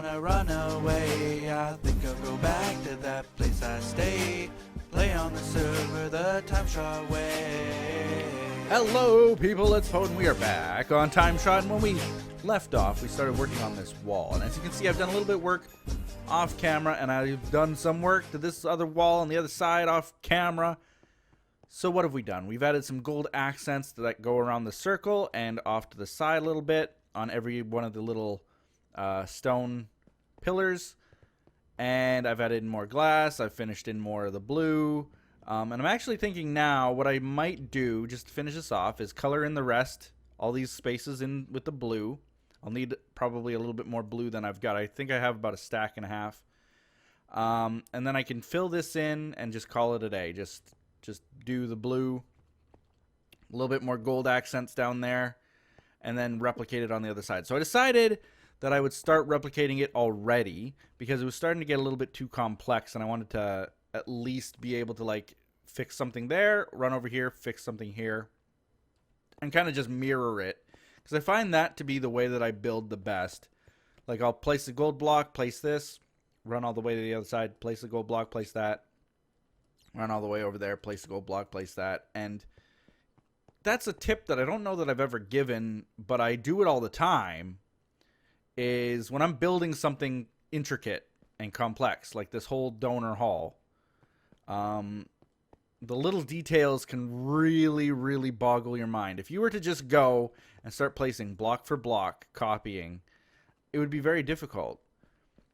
wanna run away. I think I'll go back to that place I stay. Play on the server the TimeShot way. Hello people, it's Poet and we are back on TimeShot, and when we left off we started working on this wall, and as you can see I've done a little bit of work off camera, and I've done some work to this other wall on the other side off camera. So what have we done? We've added some gold accents that go around the circle and off to the side a little bit on every one of the little stone pillars, and I've added more glass. I've finished in more of the blue, and I'm actually thinking now what I might do just to finish this off is color in the rest, all these spaces in with the blue. I'll need probably a little bit more blue than I've got. I think I have about a stack and a half, and then I can fill this in and just call it a day. Just do the blue, a little bit more gold accents down there, and then replicate it on the other side. So I decided that I would start replicating it already because it was starting to get a little bit too complex, and I wanted to at least be able to like fix something there, run over here, fix something here, and kind of just mirror it, because I find that to be the way that I build the best. Like I'll place the gold block, place this, run all the way to the other side, place the gold block, place that, run all the way over there, place the gold block, place that. And that's a tip that I don't know that I've ever given, but I do it all the time, is when I'm building something intricate and complex, like this whole donor hall, the little details can really, really boggle your mind. If you were to just go and start placing block for block, copying, it would be very difficult.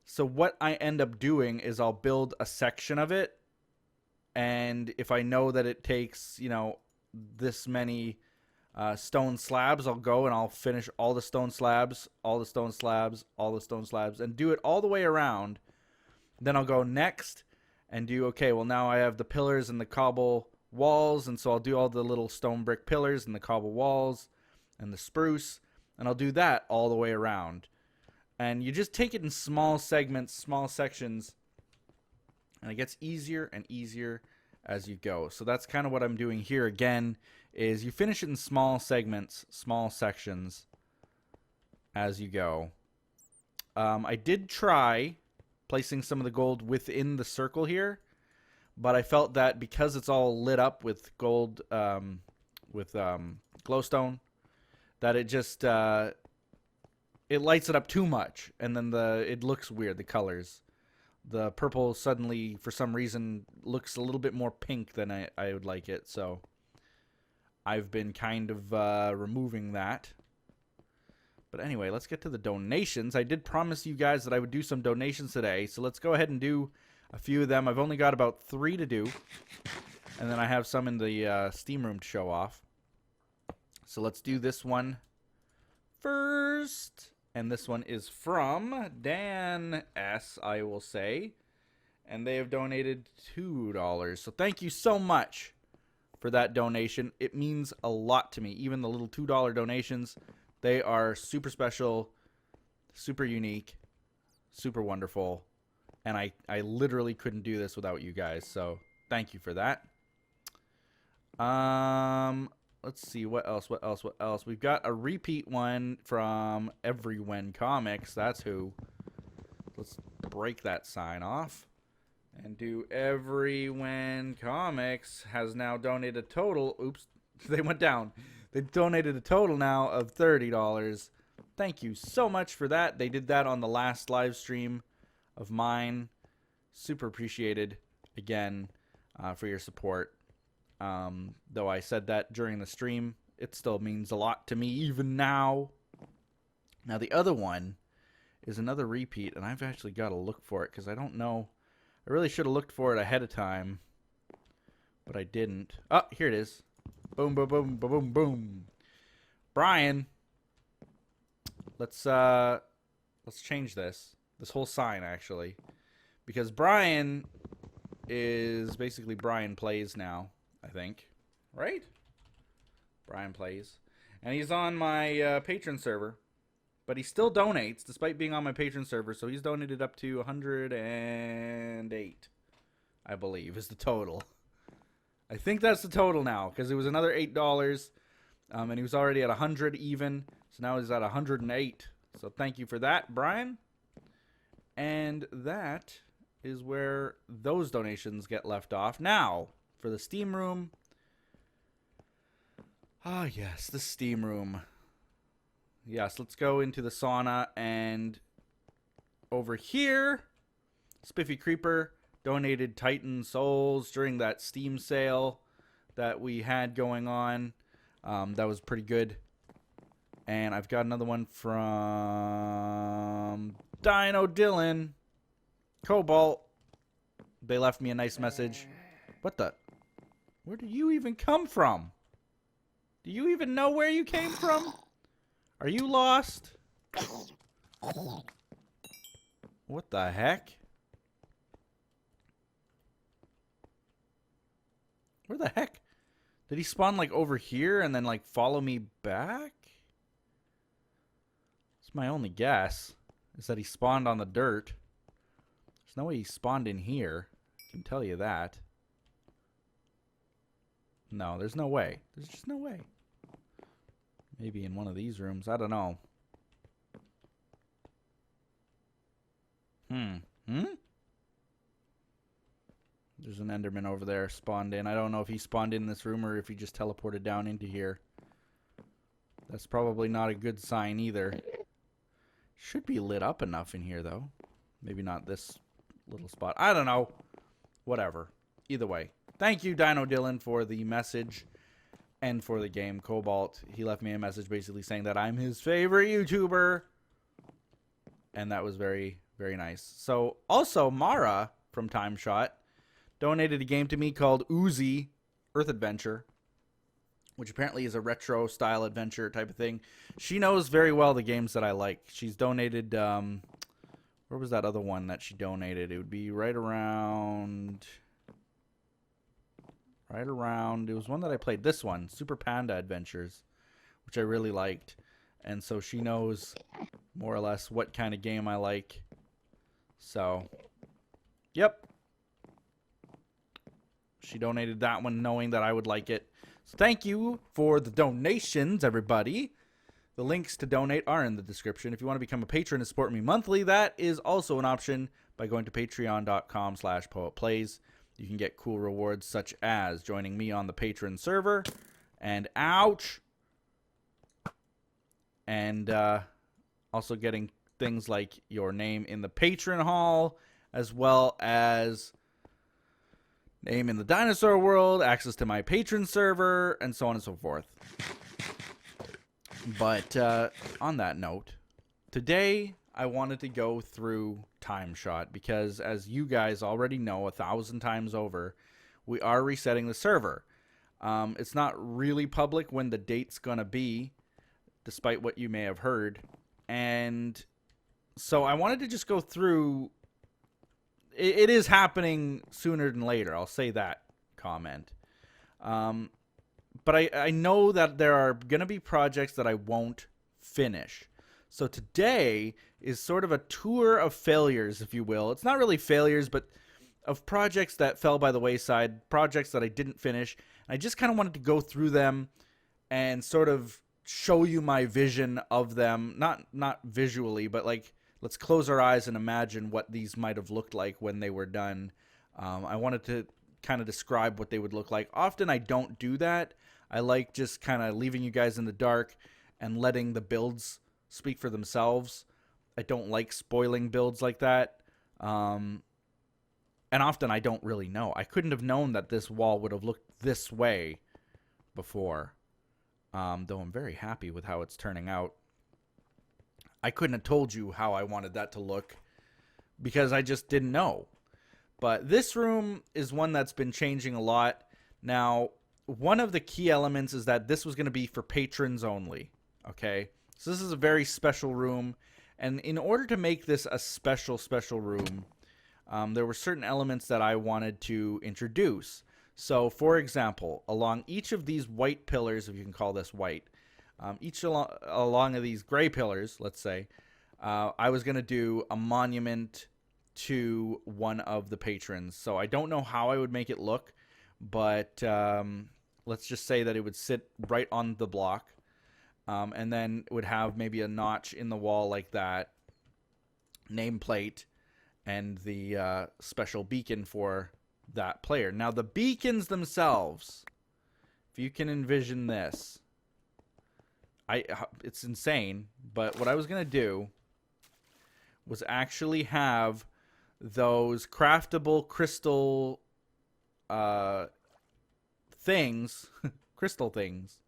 So what I end up doing is I'll build a section of it, and if I know that it takes, you know, this many stone slabs, I'll go and I'll finish all the stone slabs, all the stone slabs, all the stone slabs, and do it all the way around. Then I'll go next and do, okay, well now I have the pillars and the cobble walls, and so I'll do all the little stone brick pillars and the cobble walls and the spruce, and I'll do that all the way around. And you just take it in small segments, small sections, and it gets easier and easier as you go. So that's kind of what I'm doing here again, is you finish it in small segments, small sections as you go. I did try placing some of the gold within the circle here, but I felt that because it's all lit up with gold, glowstone, that it just it lights it up too much, and then it looks weird, the colors. The purple suddenly, for some reason, looks a little bit more pink than I would like it. So I've been kind of removing that. But anyway, let's get to the donations. I did promise you guys that I would do some donations today. So let's go ahead and do a few of them. I've only got about 3 to do. And then I have some in the Steam room to show off. So let's do this one first. And this one is from Dan S., I will say. And they have donated $2. So thank you so much for that donation. It means a lot to me. Even the little $2 donations, they are super special, super unique, super wonderful. And I literally couldn't do this without you guys. So thank you for that. Let's see, what else? We've got a repeat one from Everyone Comics. That's who. Let's break that sign off and do Everyone Comics has now donated a total. Oops, they went down. They donated a total now of $30. Thank you so much for that. They did that on the last live stream of mine. Super appreciated, again, for your support. Though I said that during the stream, it still means a lot to me even now. Now the other one is another repeat, and I've actually got to look for it because I don't know. I really should have looked for it ahead of time, but I didn't. Oh, here it is. Boom, boom, boom, boom, boom, boom. Brian, let's change this whole sign actually, because Brian is basically Brian Plays now. I think, right? Brian Plays. And he's on my patron server, but he still donates despite being on my patron server. So he's donated up to 108, I believe, is the total. I think that's the total now, because it was another $8, and he was already at 100 even. So now he's at 108. So thank you for that, Brian. And that is where those donations get left off. Now, for the Steam room. Ah, yes, the Steam room. Yes, let's go into the sauna. And over here, Spiffy Creeper donated Titan Souls during that Steam sale that we had going on. That was pretty good. And I've got another one from Dino Dylan. Cobalt. They left me a nice message. What the? Where did you even come from? Do you even know where you came from? Are you lost? What the heck? Where the heck? Did he spawn like over here and then like follow me back? It's my only guess. Is that he spawned on the dirt. There's no way he spawned in here. I can tell you that. No, there's no way. There's just no way. Maybe in one of these rooms. I don't know. There's an Enderman over there spawned in. I don't know if he spawned in this room or if he just teleported down into here. That's probably not a good sign either. Should be lit up enough in here, though. Maybe not this little spot. I don't know. Whatever. Either way. Thank you, Dino Dylan, for the message and for the game. Cobalt, he left me a message basically saying that I'm his favorite YouTuber. And that was very, very nice. So, also, Mara from TimeShot donated a game to me called Uzi Earth Adventure, which apparently is a retro-style adventure type of thing. She knows very well the games that I like. She's donated, where was that other one that she donated? It would be right around, it was one that I played. This one, Super Panda Adventures, which I really liked. And so she knows more or less what kind of game I like. So, yep. She donated that one knowing that I would like it. So thank you for the donations, everybody. The links to donate are in the description. If you want to become a patron and support me monthly, that is also an option by going to patreon.com/PoetPlays. You can get cool rewards such as joining me on the patron server. And ouch! And also getting things like your name in the patron hall, as well as name in the dinosaur world, access to my patron server, and so on and so forth. But on that note, today I wanted to go through TimeShot because, as you guys already know 1,000 times over, we are resetting the server. It's not really public when the date's going to be, despite what you may have heard. And so I wanted to just go through. It is happening sooner than later. I'll say that comment. But I know that there are going to be projects that I won't finish. So today is sort of a tour of failures, if you will. It's not really failures, but of projects that fell by the wayside, projects that I didn't finish. I just kind of wanted to go through them and sort of show you my vision of them. Not visually, but like, let's close our eyes and imagine what these might have looked like when they were done. I wanted to kind of describe what they would look like. Often I don't do that. I like just kind of leaving you guys in the dark and letting the builds speak for themselves. I don't like spoiling builds like that. And often I don't really know. I couldn't have known that this wall would have looked this way before. Though I'm very happy with how it's turning out. I couldn't have told you how I wanted that to look because I just didn't know. But this room is one that's been changing a lot. Now, one of the key elements is that this was going to be for patrons only. Okay? So this is a very special room. And in order to make this a special room, there were certain elements that I wanted to introduce. So, for example, along each of these white pillars, if you can call this white, each along of these gray pillars, let's say, I was going to do a monument to one of the patrons. So I don't know how I would make it look, but let's just say that it would sit right on the block, and then it would have maybe a notch in the wall like that, nameplate, and the special beacon for that player. Now, the beacons themselves, if you can envision this, it's insane, but what I was going to do was actually have those craftable crystal things, crystal things.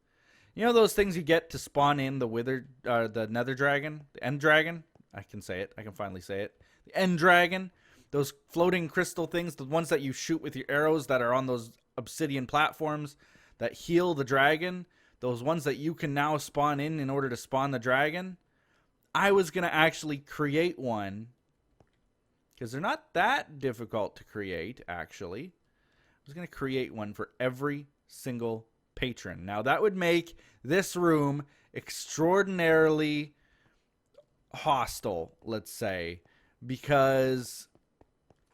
You know those things you get to spawn in the nether dragon, the end dragon? I can say it. I can finally say it. The end dragon. Those floating crystal things, the ones that you shoot with your arrows that are on those obsidian platforms that heal the dragon. Those ones that you can now spawn in order to spawn the dragon. I was going to actually create one, because they're not that difficult to create, actually. I was going to create one for every single patron. Now, that would make this room extraordinarily hostile, let's say, because,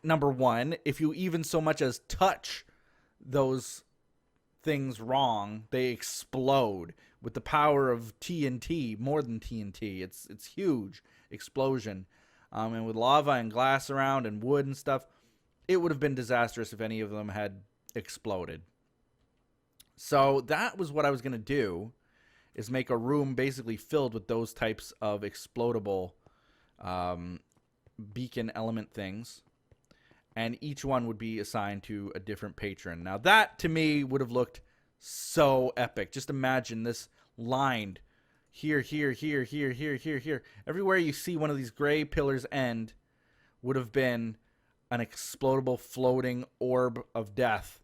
number one, if you even so much as touch those things wrong, they explode with the power of TNT, more than TNT. It's huge explosion. And with lava and glass around and wood and stuff, it would have been disastrous if any of them had exploded. So that was what I was going to do, is make a room basically filled with those types of explodable beacon element things. And each one would be assigned to a different patron. Now that, to me, would have looked so epic. Just imagine this lined here, here, here, here, here, here, here. Everywhere you see one of these gray pillars end would have been an explodable floating orb of death.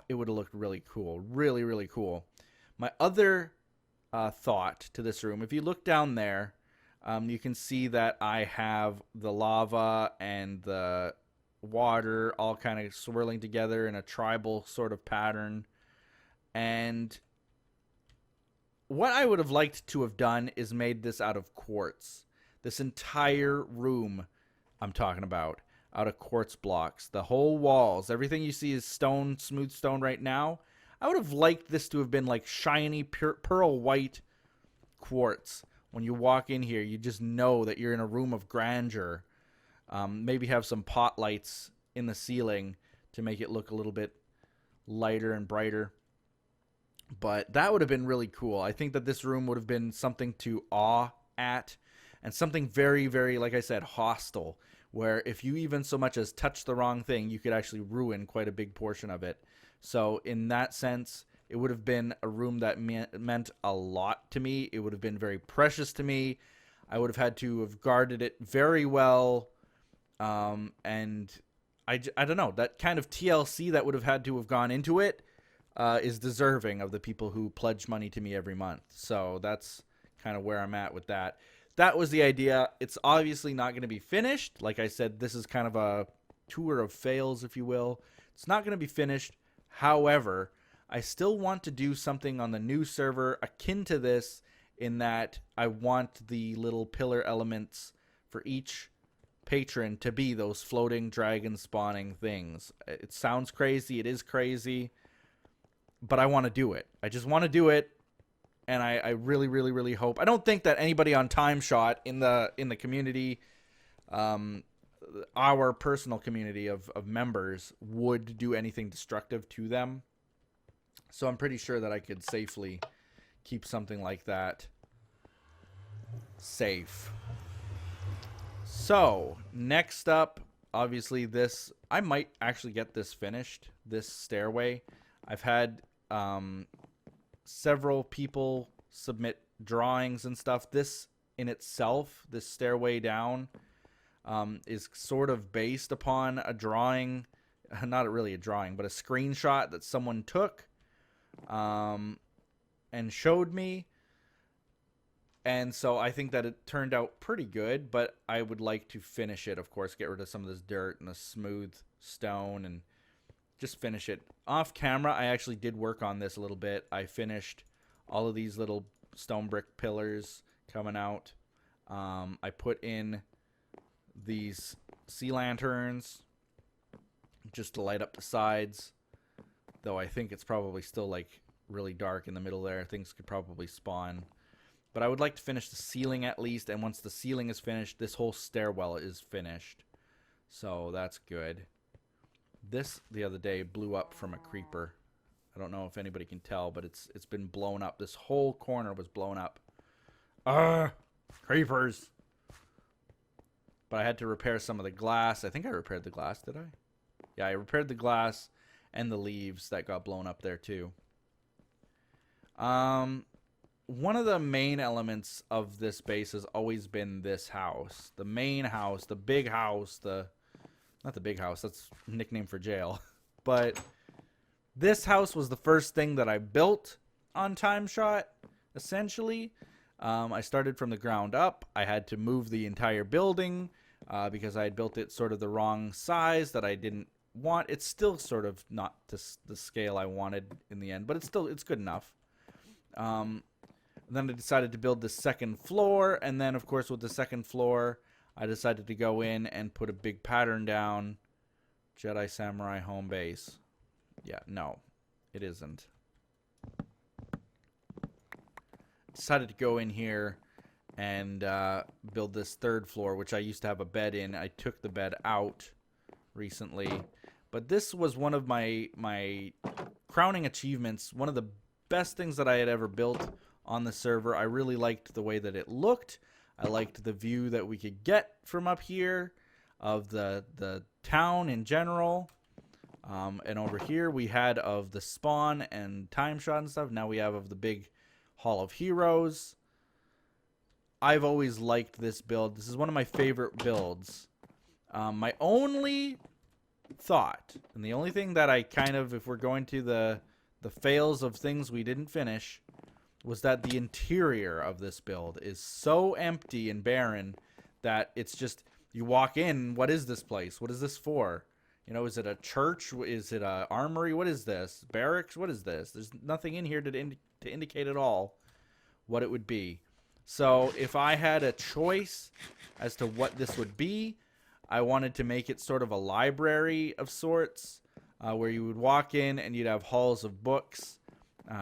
It would have looked really cool. Really, really cool. My other thought to this room, if you look down there, you can see that I have the lava and the water all kind of swirling together in a tribal sort of pattern. And what I would have liked to have done is made this out of quartz. This entire room I'm talking about, out of quartz blocks. The whole walls, everything you see is stone, smooth stone right now. I would have liked this to have been like shiny, pearl white quartz. When you walk in here, you just know that you're in a room of grandeur. Maybe have some pot lights in the ceiling to make it look a little bit lighter and brighter. But that would have been really cool. I think that this room would have been something to awe at, and something very, very, like I said, hostile, where if you even so much as touch the wrong thing, you could actually ruin quite a big portion of it. So in that sense, it would have been a room that meant a lot to me. It would have been very precious to me. I would have had to have guarded it very well. And I don't know, that kind of TLC that would have had to have gone into it is deserving of the people who pledge money to me every month. So that's kind of where I'm at with that. That was the idea. It's obviously not going to be finished. Like I said, this is kind of a tour of fails, if you will. It's not going to be finished. However, I still want to do something on the new server akin to this, in that I want the little pillar elements for each patron to be those floating dragon spawning things. It sounds crazy. It is crazy. But I want to do it. I just want to do it. And I really, really, really hope. I don't think that anybody on TimeShot in the community, our personal community of members, would do anything destructive to them. So I'm pretty sure that I could safely keep something like that safe. So next up, obviously this, I might actually get this finished, this stairway. I've had several people submit drawings and stuff. This in itself, this stairway down, is sort of based upon a drawing, not really a drawing, but a screenshot that someone took and showed me. And so I think that it turned out pretty good, but I would like to finish it, of course, get rid of some of this dirt and the smooth stone and just finish it. Off camera, I actually did work on this a little bit. I finished all of these little stone brick pillars coming out. I put in these sea lanterns just to light up the sides, though I think it's probably still like really dark in the middle there. Things could probably spawn. But I would like to finish the ceiling at least, and once the ceiling is finished, this whole stairwell is finished. So that's good. This, the other day, blew up from a creeper. I don't know if anybody can tell, but it's been blown up. This whole corner was blown up. Creepers. But I had to repair some of the glass. I think I repaired the glass, did I? Yeah, I repaired the glass and the leaves that got blown up there too. One of the main elements of this base has always been this house. The main house, the big house, not the big house, that's a nickname for jail. But this house was the first thing that I built on TimeShot, essentially. I started from the ground up. I had to move the entire building because I had built it sort of the wrong size that I didn't want. It's still sort of not to the scale I wanted in the end, but it's good enough. Then I decided to build the second floor, and then of course with the second floor I decided to go in and put a big pattern down. Jedi Samurai home base. Yeah, no, it isn't. Decided to go in here and build this third floor, which I used to have a bed in. I took the bed out recently, but this was one of my crowning achievements, one of the best things that I had ever built on the server. I really liked the way that it looked. I liked the view that we could get from up here of the town in general. And over here we had of the spawn and TimeShot and stuff. Now we have of the big Hall of Heroes. I've always liked this build. This is one of my favorite builds. My only thought, and the only thing that I kind of, if we're going to the fails of things we didn't finish, was that the interior of this build is so empty and barren that it's just, you walk in, what is this place? What is this for? You know, is it a church? Is it a armory? What is this? Barracks? What is this? There's nothing in here to indicate at all what it would be. So if I had a choice as to what this would be, I wanted to make it sort of a library of sorts, where you would walk in and you'd have halls of books.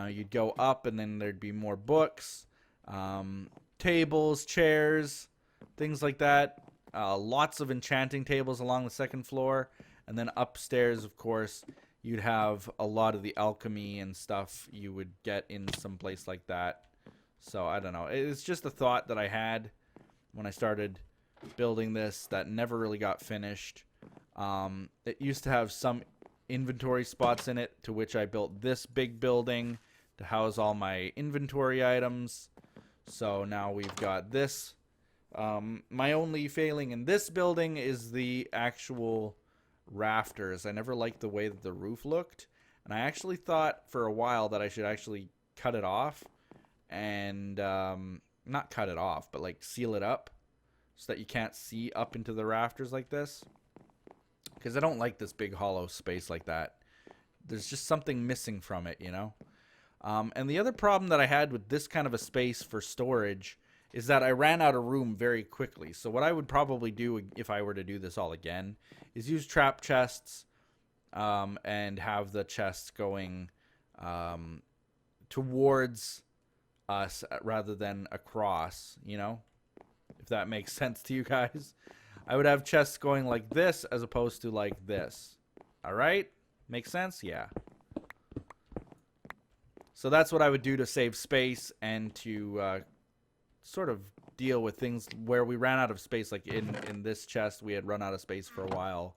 You'd go up and then there'd be more books, tables, chairs, things like that. Lots of enchanting tables along the second floor. And then upstairs, of course, you'd have a lot of the alchemy and stuff you would get in some place like that. So I don't know. It's just a thought that I had when I started building this that never really got finished. It used to have some inventory spots in it, to which I built this big building to house all my inventory items. So now we've got this. My only failing in this building is the actual rafters. I never liked the way that the roof looked, and I actually thought for a while that I should actually cut it off and not cut it off, but like seal it up so that you can't see up into the rafters like this, because I don't like this big hollow space like that. There's just something missing from it, you know. And the other problem that I had with this kind of a space for storage is that I ran out of room very quickly. So what I would probably do if I were to do this all again is use trap chests and have the chests going towards us rather than across, you know, if that makes sense to you guys. I would have chests going like this as opposed to like this. All right? Make sense? Yeah. So that's what I would do to save space and to sort of deal with things where we ran out of space. Like in this chest, we had run out of space for a while.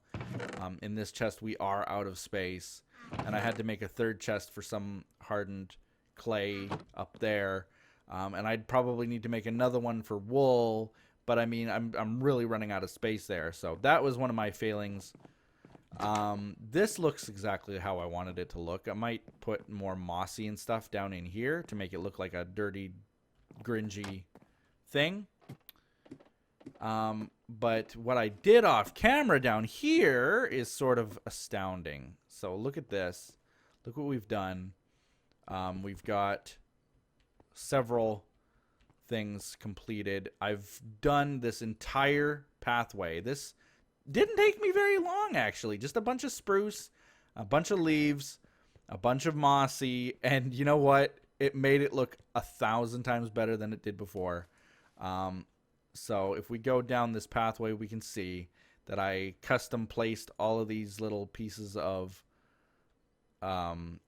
In this chest, we are out of space. And I had to make a third chest for some hardened clay up there. And I'd probably need to make another one for wool. But I mean, I'm really running out of space there. So that was one of my failings. This looks exactly how I wanted it to look. I might put more mossy and stuff down in here to make it look like a dirty, gringy thing. But what I did off camera down here is sort of astounding. So look at this. Look what we've done. We've got several things completed. I've done this entire pathway. This didn't take me very long, actually. Just a bunch of spruce, a bunch of leaves, a bunch of mossy, and you know what? it made it look 1,000 times better than it did before. So if we go down this pathway, we can see that I custom placed all of these little pieces of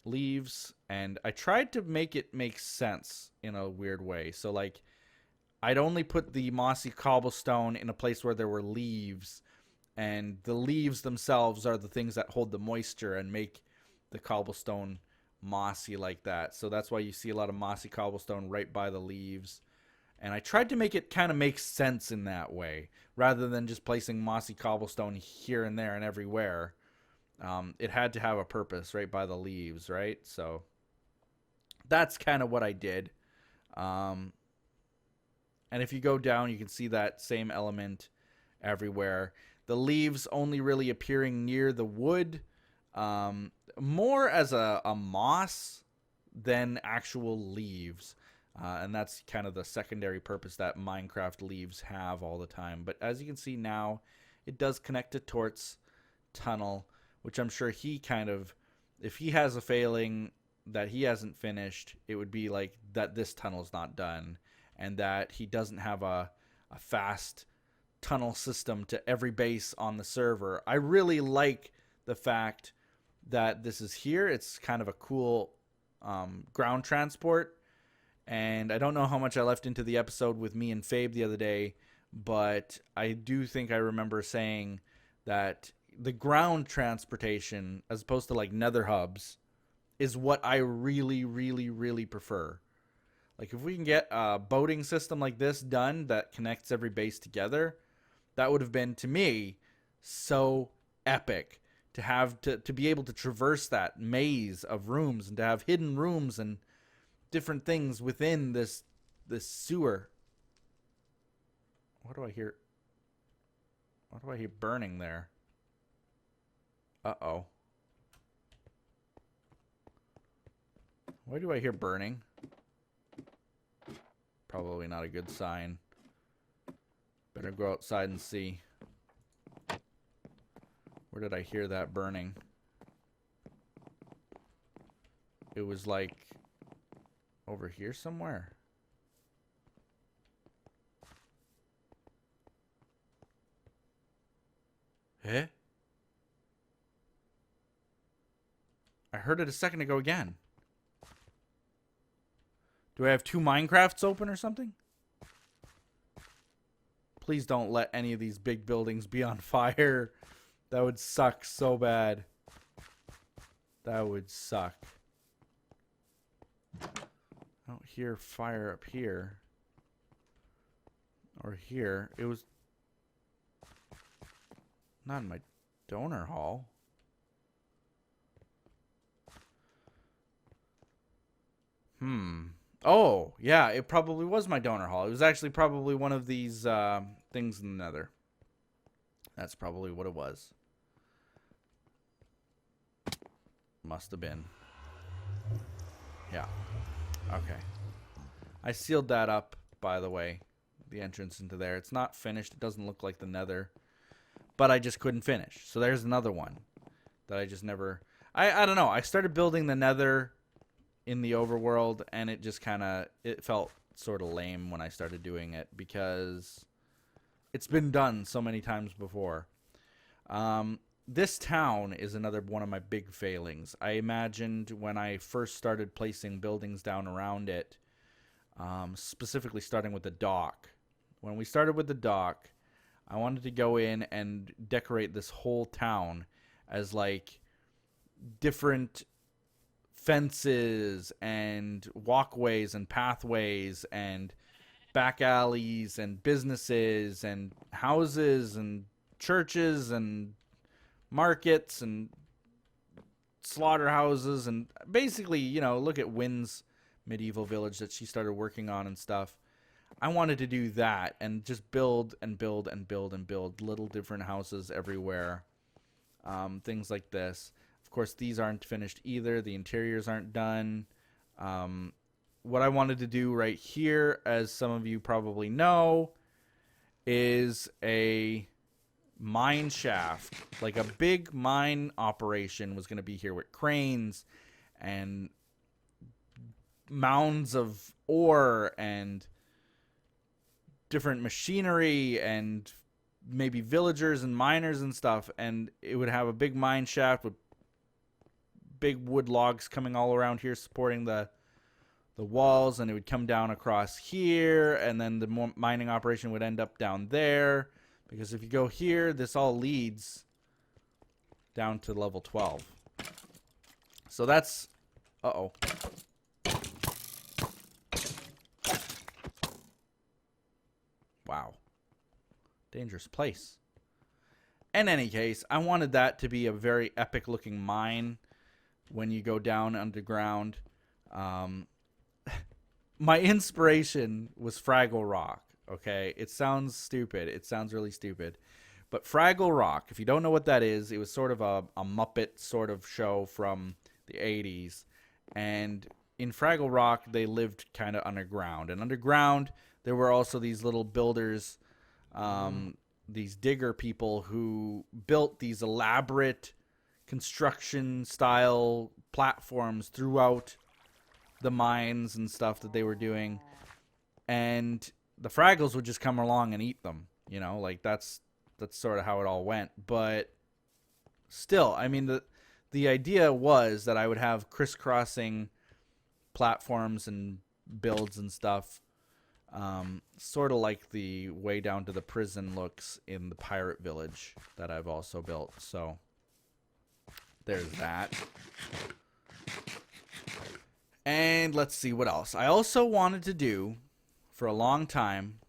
leaves, and I tried to make it make sense in a weird way. So like, I'd only put the mossy cobblestone in a place where there were leaves, and the leaves themselves are the things that hold the moisture and make the cobblestone mossy like that. So that's why you see a lot of mossy cobblestone right by the leaves. And I tried to make it kind of make sense in that way, rather than just placing mossy cobblestone here and there and everywhere. It had to have a purpose right by the leaves, right? So that's kind of what I did. And if you go down, you can see that same element everywhere. The leaves only really appearing near the wood, more as a moss than actual leaves. And that's kind of the secondary purpose that Minecraft leaves have all the time. But as you can see now, it does connect to Tort's tunnel, which I'm sure he kind of, if he has a failing that he hasn't finished, it would be like that this tunnel's not done, and that he doesn't have a fast tunnel system to every base on the server. I really like the fact that this is here. It's kind of a cool ground transport. And I don't know how much I left into the episode with me and Fabe the other day, but I do think I remember saying that the ground transportation, as opposed to like nether hubs, is what I really, really, really prefer. Like, if we can get a boating system like this done that connects every base together, that would have been, to me, so epic to have to be able to traverse that maze of rooms and to have hidden rooms and different things within this sewer. What do I hear? What do I hear burning there? Uh-oh. Why do I hear burning? Probably not a good sign. Better go outside and see. Where did I hear that burning? It was like over here somewhere. Eh? I heard it a second ago again. Do I have two Minecrafts open or something? Please don't let any of these big buildings be on fire. That would suck so bad. That would suck. I don't hear fire up here. Or here. It was not in my donor hall. Oh, yeah, it probably was my donor hall. It was actually probably one of these things in the nether. That's probably what it was. Must have been. Yeah. Okay. I sealed that up, by the way. The entrance into there. It's not finished. It doesn't look like the nether. But I just couldn't finish. So there's another one that I just never... I don't know. I started building the nether in the overworld, and it just kind of... It felt sort of lame when I started doing it, because it's been done so many times before. This town is another one of my big failings. I imagined when I first started placing buildings down around it, specifically starting with the dock. When we started with the dock, I wanted to go in and decorate this whole town as like different fences and walkways and pathways and back alleys and businesses and houses and churches and markets and slaughterhouses, and basically, you know, look at Wynn's medieval village that she started working on and stuff. I wanted to do that and just build and build and build and build little different houses everywhere. Things like this. Of course, these aren't finished either. The interiors aren't done. What I wanted to do right here, as some of you probably know, is a mine shaft. Like a big mine operation was going to be here with cranes and mounds of ore and different machinery and maybe villagers and miners and stuff, and it would have a big mine shaft with big wood logs coming all around here supporting the walls, and it would come down across here, and then the mining operation would end up down there, because if you go here, this all leads down to level 12. So that's wow, dangerous place. In any case, I wanted that to be a very epic looking mine when you go down underground. My inspiration was Fraggle Rock, okay? It sounds stupid. It sounds really stupid. But Fraggle Rock, if you don't know what that is, it was sort of a Muppet sort of show from the 80s. And in Fraggle Rock, they lived kind of underground. And underground, there were also these little builders, these digger people who built these elaborate construction-style platforms throughout the mines and stuff that they were doing. And the Fraggles would just come along and eat them. You know, like that's sort of how it all went. But still, I mean, the idea was that I would have crisscrossing platforms and builds and stuff, sort of like the way down to the prison looks in the pirate village that I've also built. So there's that. And let's see what else. I also wanted to do, for a long time,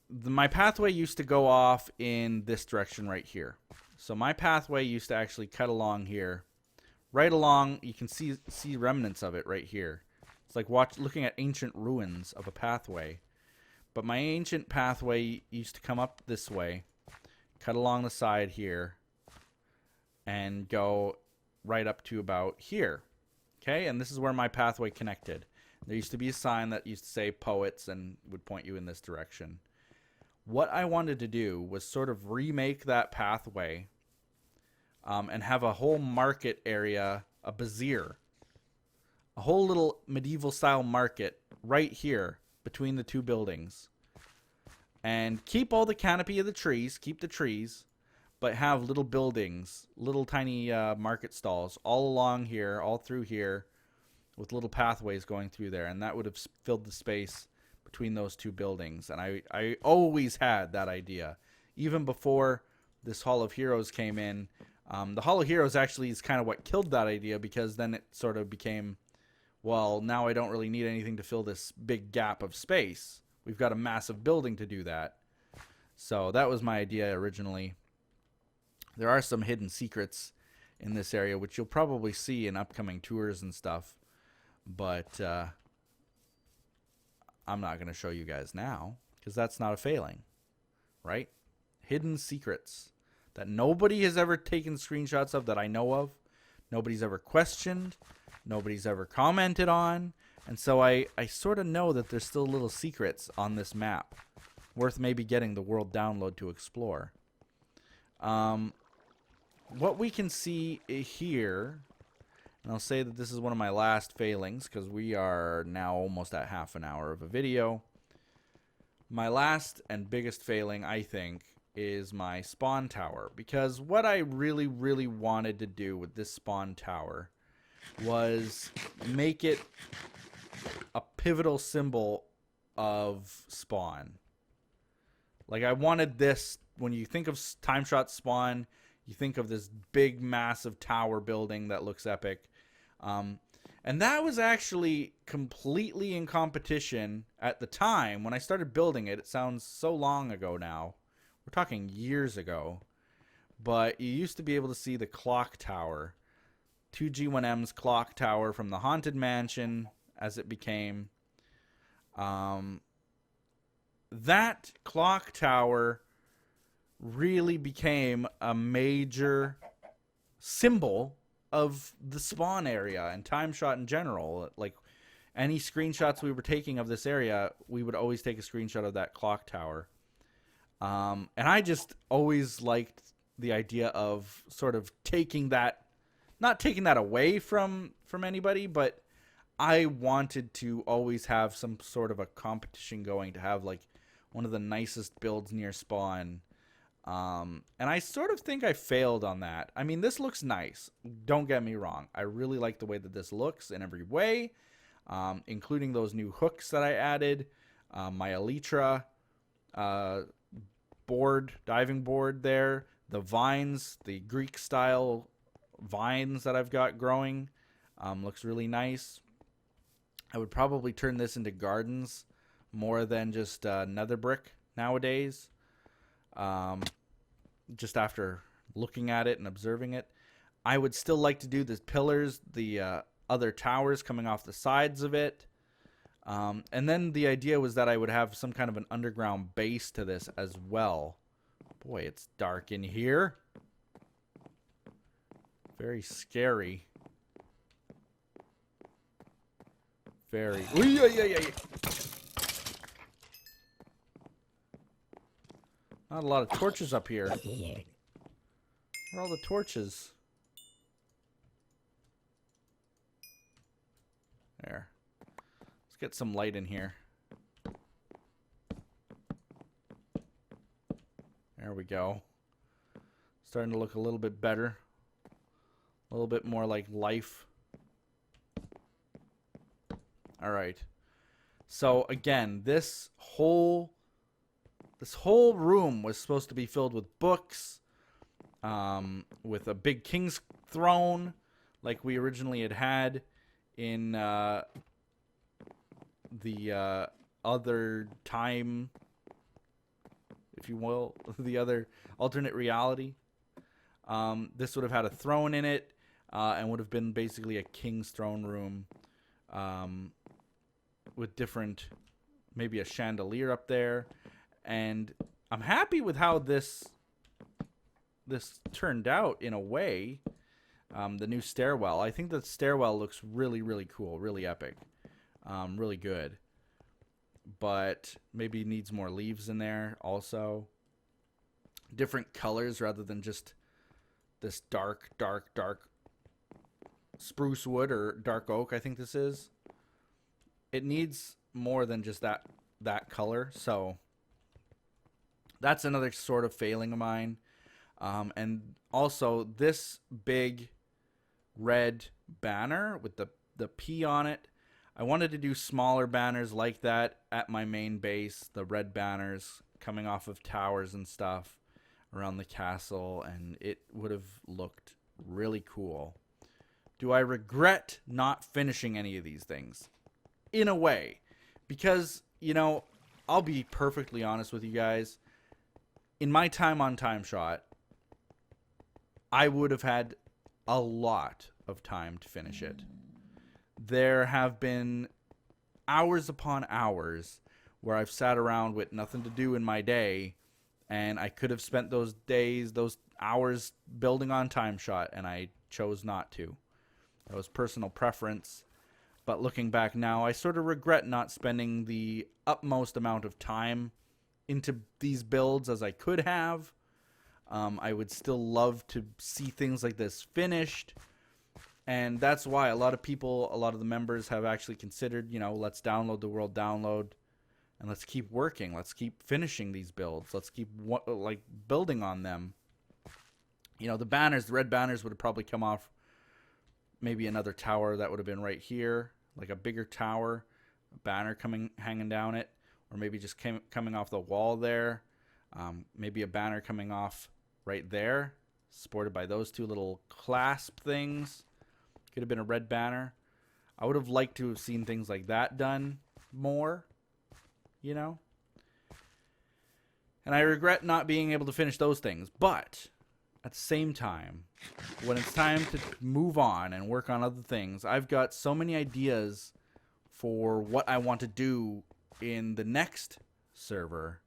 my pathway used to go off in this direction right here. So my pathway used to actually cut along here. Right along, you can see remnants of it right here. It's like looking at ancient ruins of a pathway. But my ancient pathway used to come up this way, cut along the side here, and go right up to about here. Okay, and this is where my pathway connected. There used to be a sign that used to say poets and would point you in this direction. What I wanted to do was sort of remake that pathway and have a whole market area, a bazaar, a whole little medieval style market right here between the two buildings. And keep all the canopy of the trees, keep the trees, but have little buildings, little tiny market stalls all along here, all through here, with little pathways going through there. And that would have filled the space between those two buildings. And I always had that idea. Even before this Hall of Heroes came in, the Hall of Heroes actually is kind of what killed that idea, because then it sort of became, well, now I don't really need anything to fill this big gap of space. We've got a massive building to do that. So that was my idea originally. There are some hidden secrets in this area, which you'll probably see in upcoming tours and stuff. But I'm not going to show you guys now, because that's not a failing, right? Hidden secrets that nobody has ever taken screenshots of that I know of. Nobody's ever questioned. Nobody's ever commented on. And so I sort of know that there's still little secrets on this map worth maybe getting the world download to explore. What we can see here, and I'll say that this is one of my last failings, because we are now almost at half an hour of a video. My last and biggest failing, I think, is my spawn tower. Because what I really, really wanted to do with this spawn tower was make it a pivotal symbol of spawn. Like, I wanted this, when you think of TimeShot spawn, you think of this big, massive tower building that looks epic. And that was actually completely in competition at the time when I started building it. It sounds so long ago now. We're talking years ago. But you used to be able to see the clock tower. 2G1M's clock tower from the Haunted Mansion, as it became. That clock tower really became a major symbol of the spawn area and TimeShot in general. Like, any screenshots we were taking of this area, we would always take a screenshot of that clock tower. And I just always liked the idea of sort of taking that, not taking that away from anybody, but I wanted to always have some sort of a competition going to have like one of the nicest builds near spawn. And I sort of think I failed on that. I mean, this looks nice. Don't get me wrong. I really like the way that this looks in every way, including those new hooks that I added, my elytra board, diving board there, the vines, the Greek style vines that I've got growing, looks really nice. I would probably turn this into gardens more than just nether brick nowadays. Just after looking at it and observing it, I would still like to do the pillars, the other towers coming off the sides of it. And then the idea was that I would have some kind of an underground base to this as well. Boy, it's dark in here. Very scary. Very. Ooh, yeah. Not a lot of torches up here. Where are all the torches? There. Let's get some light in here. There we go. Starting to look a little bit better. A little bit more like life. Alright. So again, this whole room was supposed to be filled with books, with a big king's throne, like we originally had in the other time, if you will, the other alternate reality. This would have had a throne in it, and would have been basically a king's throne room, with different, maybe a chandelier up there. And I'm happy with how this turned out in a way. The new stairwell. I think the stairwell looks really, really cool, really epic, really good. But maybe needs more leaves in there also. Different colors rather than just this dark spruce wood or dark oak, I think this is. It needs more than just that color, so that's another sort of failing of mine. And also this big red banner with the P on it. I wanted to do smaller banners like that at my main base, the red banners coming off of towers and stuff around the castle, and it would have looked really cool. Do I regret not finishing any of these things? In a way. Because, you know, I'll be perfectly honest with you guys. In my time on TimeShot, I would have had a lot of time to finish it. There have been hours upon hours where I've sat around with nothing to do in my day, and I could have spent those days, those hours building on TimeShot, and I chose not to. That was personal preference. But looking back now, I sort of regret not spending the utmost amount of time into these builds as I could have. I would still love to see things like this finished. And that's why a lot of people, a lot of the members have actually considered, you know, let's download the world download and let's keep working. Let's keep finishing these builds. Let's keep like building on them. You know, the banners, the red banners would have probably come off maybe another tower that would have been right here, like a bigger tower, a banner hanging down it, or maybe just coming off the wall there. Maybe a banner coming off right there, supported by those two little clasp things. Could have been a red banner. I would have liked to have seen things like that done more, you know? And I regret not being able to finish those things. But at the same time, when it's time to move on and work on other things, I've got so many ideas for what I want to do in the next server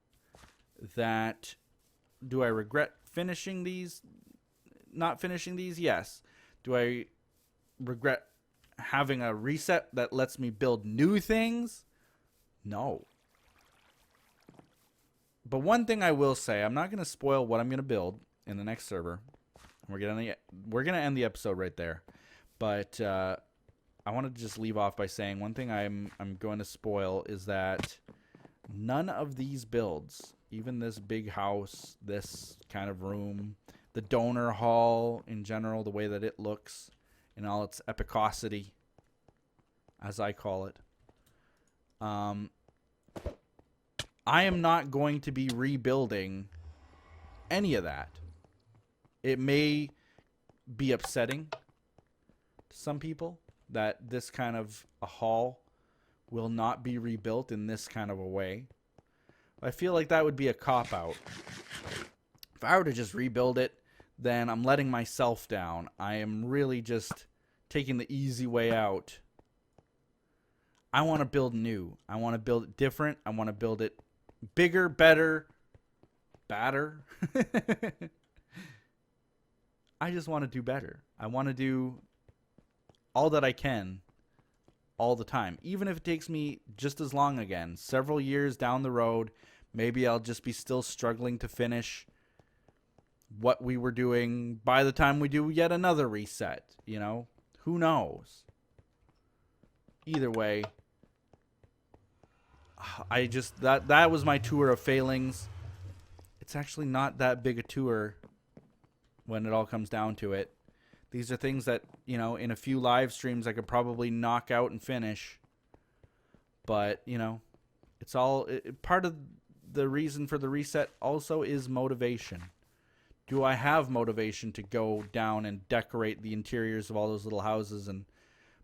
that, do I regret finishing these? Not finishing these? Yes. Do I regret having a reset that lets me build new things? No. But one thing I will say, I'm not going to spoil what I'm going to build in the next server. We're gonna end the episode right there. But I wanted to just leave off by saying one thing I'm going to spoil is that none of these builds, even this big house, this kind of room, the donor hall in general, the way that it looks in all its epicosity, as I call it, I am not going to be rebuilding any of that. It may be upsetting to some people that this kind of a hall will not be rebuilt in this kind of a way. I feel like that would be a cop-out. If I were to just rebuild it, then I'm letting myself down. I am really just taking the easy way out. I want to build new. I want to build it different. I want to build it bigger, better, badder. I just want to do better. I want to do all that I can all the time. Even if it takes me just as long again, several years down the road, maybe I'll just be still struggling to finish what we were doing by the time we do yet another reset, you know? Who knows? Either way, I just that was my tour of failings. It's actually not that big a tour when it all comes down to it. These are things that, you know, in a few live streams I could probably knock out and finish. But, you know, it's all part of the reason for the reset also is motivation. Do I have motivation to go down and decorate the interiors of all those little houses and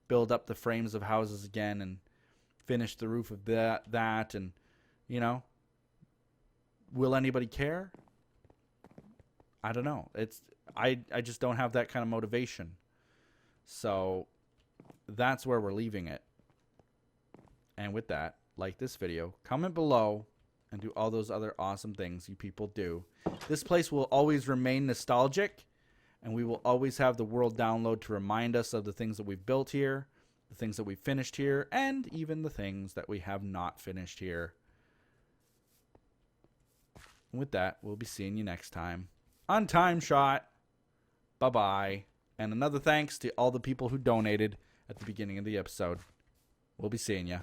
build up the frames of houses again and finish the roof of that and, you know, will anybody care? I don't know. I just don't have that kind of motivation. So that's where we're leaving it. And with that, like this video, comment below, and do all those other awesome things you people do. This place will always remain nostalgic, and we will always have the world download to remind us of the things that we've built here, the things that we've finished here, and even the things that we have not finished here. And with that, we'll be seeing you next time on TimeShot. Bye-bye. And another thanks to all the people who donated at the beginning of the episode. We'll be seeing ya.